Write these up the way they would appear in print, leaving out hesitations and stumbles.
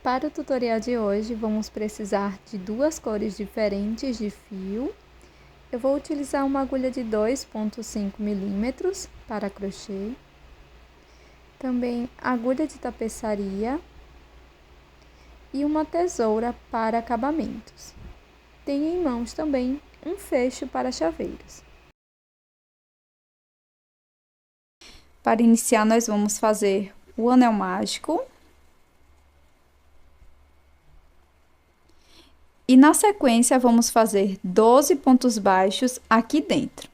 Para o tutorial de hoje, vamos precisar de duas cores diferentes de fio. Eu vou utilizar uma agulha de 2,5 milímetros para crochê. Também agulha de tapeçaria e uma tesoura para acabamentos. Tenho em mãos também um fecho para chaveiros. Para iniciar, nós vamos fazer o anel mágico. E na sequência, vamos fazer 12 pontos baixos aqui dentro.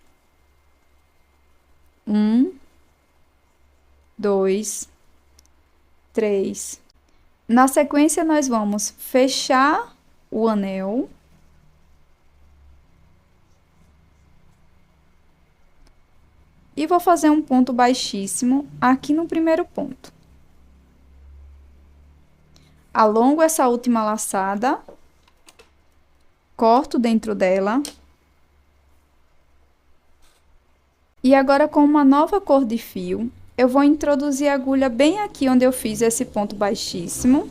1, 2, 3. Na sequência, nós vamos fechar o anel. E vou fazer um ponto baixíssimo aqui no primeiro ponto. Alongo essa última laçada, corto dentro dela. E agora, com uma nova cor de fio, eu vou introduzir a agulha bem aqui onde eu fiz esse ponto baixíssimo.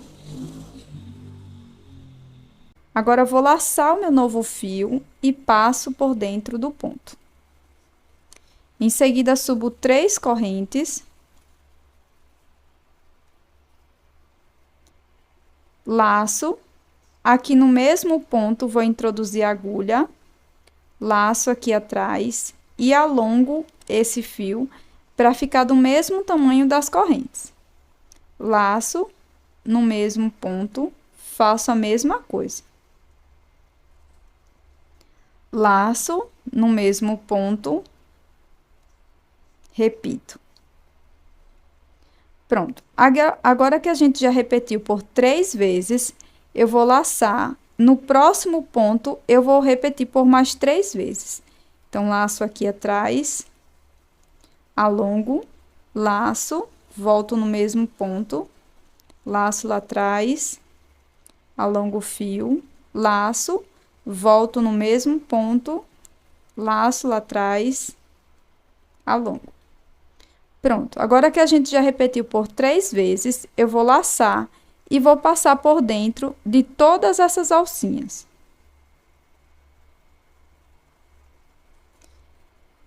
Agora, eu vou laçar o meu novo fio e passo por dentro do ponto. Em seguida, subo 3 correntes. Laço. Aqui no mesmo ponto, vou introduzir a agulha. Laço aqui atrás e alongo esse fio para ficar do mesmo tamanho das correntes. Laço no mesmo ponto, faço a mesma coisa. Laço no mesmo ponto, repito. Pronto. Agora que a gente já repetiu por 3 vezes, eu vou laçar. No próximo ponto, eu vou repetir por mais 3 vezes. Então, laço aqui atrás, alongo, laço, volto no mesmo ponto, laço lá atrás, alongo o fio, laço, volto no mesmo ponto, laço lá atrás, alongo. Pronto, agora que a gente já repetiu por 3 vezes, eu vou laçar e vou passar por dentro de todas essas alcinhas.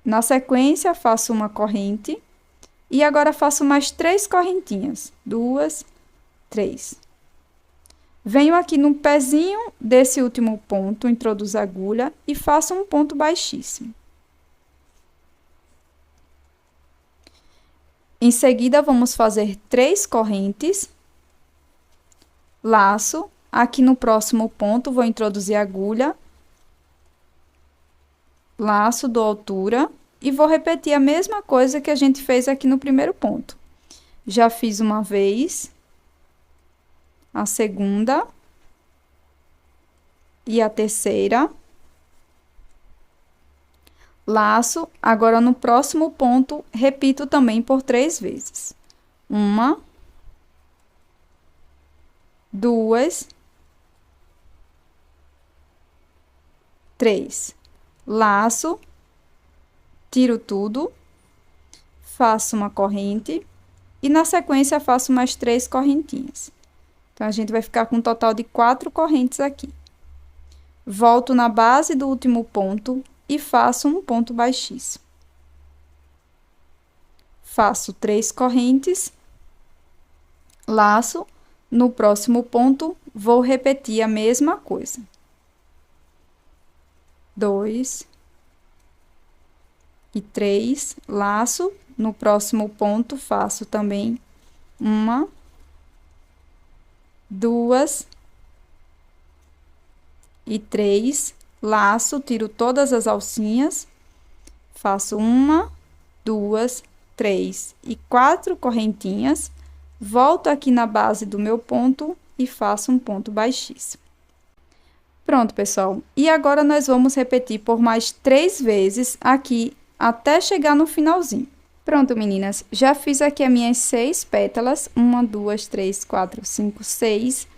Na sequência, faço uma corrente e agora faço mais 3 correntinhas. 2, 3. Venho aqui no pezinho desse último ponto, introduzo a agulha e faço um ponto baixíssimo. Em seguida, vamos fazer 3 correntes, laço, aqui no próximo ponto, vou introduzir a agulha, laço, dou altura e vou repetir a mesma coisa que a gente fez aqui no primeiro ponto. Já fiz uma vez, a segunda e a terceira. Laço, agora no próximo ponto, repito também por 3 vezes. 1, 2, 3. Laço, tiro tudo, faço uma corrente e na sequência faço mais 3 correntinhas. Então, a gente vai ficar com um total de 4 correntes aqui. Volto na base do último ponto e faço um ponto baixíssimo. Faço 3 correntes, laço, no próximo ponto, vou repetir a mesma coisa. 2 e 3, laço, no próximo ponto, faço também 1, 2 e 3, laço, tiro todas as alcinhas, faço 1, 2, 3 e 4 correntinhas, volto aqui na base do meu ponto e faço um ponto baixíssimo. Pronto, pessoal. E agora, nós vamos repetir por mais 3 vezes aqui, até chegar no finalzinho. Pronto, meninas. Já fiz aqui as minhas 6 pétalas. 1, 2, 3, 4, 5, 6.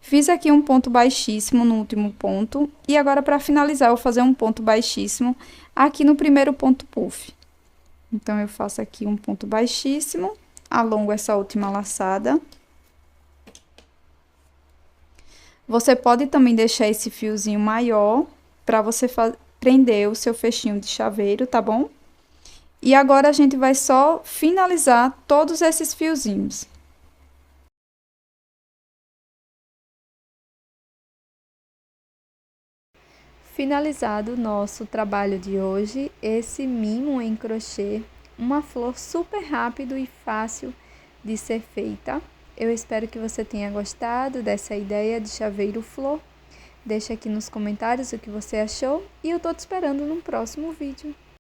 Fiz aqui um ponto baixíssimo no último ponto. E agora, para finalizar, eu vou fazer um ponto baixíssimo aqui no primeiro ponto puff. Então, eu faço aqui um ponto baixíssimo, alongo essa última laçada. Você pode também deixar esse fiozinho maior para você prender o seu fechinho de chaveiro, tá bom? E agora a gente vai só finalizar todos esses fiozinhos. Finalizado o nosso trabalho de hoje, esse mimo em crochê, uma flor super rápido e fácil de ser feita. Eu espero que você tenha gostado dessa ideia de chaveiro flor. Deixa aqui nos comentários o que você achou e eu tô te esperando no próximo vídeo.